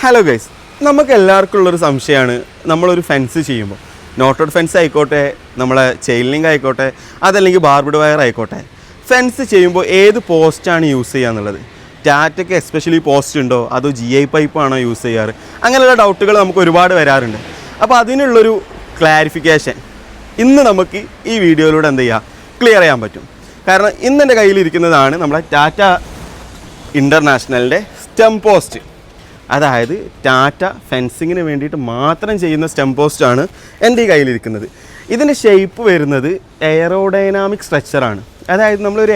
Hello guys, നമുക്ക് എല്ലാവർക്കും ഉള്ളൊരു സംശയമാണ് നമ്മളൊരു ഫെൻസ് ചെയ്യുമ്പോൾ നോട്ടഡ് ഫെൻസ് ആയിക്കോട്ടെ, നമ്മളെ ചെയിൻ ലിങ്ക് ആയിക്കോട്ടെ, അതല്ലെങ്കിൽ ബാർബിഡ് വയർ ആയിക്കോട്ടെ, ഫെൻസ് ചെയ്യുമ്പോൾ ഏത് പോസ്റ്റാണ് യൂസ് ചെയ്യുക എന്നുള്ളത്. ടാറ്റയ്ക്ക് എസ്പെഷ്യലി പോസ്റ്റ് ഉണ്ടോ അതോ GI പൈപ്പാണോ യൂസ് ചെയ്യാറ്, അങ്ങനെയുള്ള ഡൗട്ടുകൾ നമുക്ക് ഒരുപാട് വരാറുണ്ട്. അപ്പോൾ അതിനുള്ളൊരു ക്ലാരിഫിക്കേഷൻ ഇന്ന് നമുക്ക് ഈ വീഡിയോയിലൂടെ എന്ത് ചെയ്യുക, ക്ലിയർ ചെയ്യാൻ പറ്റും. കാരണം ഇന്ന് എൻ്റെ കയ്യിലിരിക്കുന്നതാണ് നമ്മളെ ടാറ്റ ഇൻ്റർനാഷണലിൻ്റെ സ്റ്റെം പോസ്റ്റ്. അതായത് ടാറ്റ ഫെൻസിങ്ങിന് വേണ്ടിയിട്ട് മാത്രം ചെയ്യുന്ന സ്റ്റെം പോസ്റ്റാണ് എൻ്റെ ഈ കയ്യിലിരിക്കുന്നത്. ഇതിൻ്റെ ഷേപ്പ് വരുന്നത് എയറോഡൈനാമിക് സ്ട്രക്ചറാണ്. അതായത് നമ്മളൊരു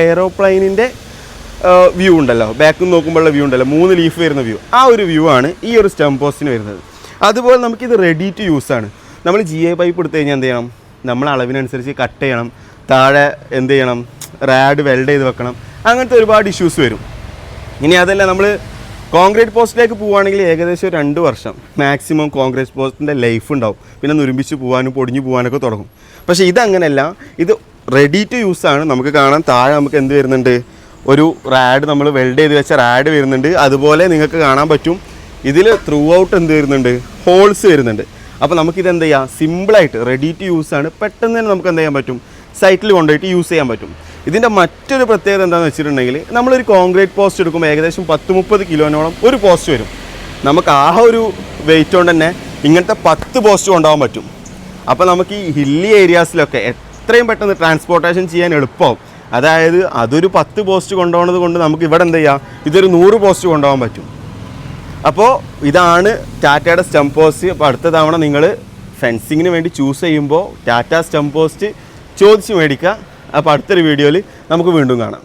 എയറോപ്ലെയിനിൻ്റെ വ്യൂ ഉണ്ടല്ലോ, ബാക്കിൽ നോക്കുമ്പോഴുള്ള വ്യൂ ഉണ്ടല്ലോ, 3 ലീഫ് വരുന്ന വ്യൂ, ആ ഒരു വ്യൂ ആണ് ഈ ഒരു സ്റ്റെം പോസ്റ്റിന് വരുന്നത്. അതുപോലെ നമുക്കിത് റെഡി ടു യൂസ് ആണ്. നമ്മൾ GI പൈപ്പ് എടുത്തു കഴിഞ്ഞാൽ എന്ത് ചെയ്യണം, നമ്മൾ അളവിനനുസരിച്ച് കട്ട് ചെയ്യണം, താഴെ എന്ത് ചെയ്യണം, റാഡ് വെൽഡ് ചെയ്ത് വെക്കണം, അങ്ങനത്തെ ഒരുപാട് ഇഷ്യൂസ് വരും. ഇനി അതല്ല നമ്മൾ കോൺക്രീറ്റ് പോസ്റ്റിലേക്ക് പോവുകയാണെങ്കിൽ ഏകദേശം 2 വർഷം മാക്സിമം കോൺക്രീറ്റ് പോസ്റ്റിൻ്റെ ലൈഫ് ഉണ്ടാവും. പിന്നെ നുരുമ്പിച്ച് പോകാനും പൊടിഞ്ഞു പോകാനൊക്കെ തുടങ്ങും. പക്ഷേ ഇതങ്ങനെയല്ല, ഇത് റെഡി ടു യൂസ് ആണ്. നമുക്ക് കാണാൻ താഴെ നമുക്ക് എന്ത് വരുന്നുണ്ട്, ഒരു റാഡ് നമ്മൾ വെൽഡ് ചെയ്ത് വെച്ച റാഡ് വരുന്നുണ്ട്. അതുപോലെ നിങ്ങൾക്ക് കാണാൻ പറ്റും ഇതിൽ ത്രൂ ഔട്ട് എന്ത് വരുന്നുണ്ട്, ഹോൾസ് വരുന്നുണ്ട്. അപ്പോൾ നമുക്കിത് എന്ത് ചെയ്യാം, സിമ്പിളായിട്ട് റെഡി ടു യൂസ് ആണ്. പെട്ടെന്ന് തന്നെ നമുക്ക് എന്ത് ചെയ്യാൻ പറ്റും, സൈറ്റിൽ കൊണ്ടുപോയിട്ട് യൂസ് ചെയ്യാൻ പറ്റും. ഇതിൻ്റെ മറ്റൊരു പ്രത്യേകത എന്താണെന്ന് വെച്ചിട്ടുണ്ടെങ്കിൽ, നമ്മളൊരു കോൺക്രീറ്റ് പോസ്റ്റ് എടുക്കുമ്പോൾ ഏകദേശം 10-30 കിലോനോളം ഒരു പോസ്റ്റ് വരും. നമുക്ക് ആ ഒരു വെയിറ്റ് കൊണ്ട് തന്നെ ഇങ്ങനത്തെ 10 പോസ്റ്റ് കൊണ്ടുപോകാൻ പറ്റും. അപ്പോൾ നമുക്ക് ഈ ഹില്ലി ഏരിയാസിലൊക്കെ എത്രയും പെട്ടെന്ന് ട്രാൻസ്പോർട്ടേഷൻ ചെയ്യാൻ എളുപ്പമാവും. അതായത് അതൊരു 10 പോസ്റ്റ് കൊണ്ടുപോകുന്നത് കൊണ്ട് നമുക്ക് ഇവിടെ എന്ത് ചെയ്യാം, ഇതൊരു 100 പോസ്റ്റ് കൊണ്ടുപോകാൻ പറ്റും. അപ്പോൾ ഇതാണ് ടാറ്റയുടെ സ്റ്റെം പോസ്റ്റ്. അപ്പോൾ അടുത്ത തവണ നിങ്ങൾ ഫെൻസിങ്ങിന് വേണ്ടി ചൂസ് ചെയ്യുമ്പോൾ ടാറ്റ സ്റ്റെം പോസ്റ്റ് ചോദിച്ച് മേടിക്കുക. അപ്പോൾ അടുത്തൊരു വീഡിയോയിൽ നമുക്ക് വീണ്ടും കാണാം.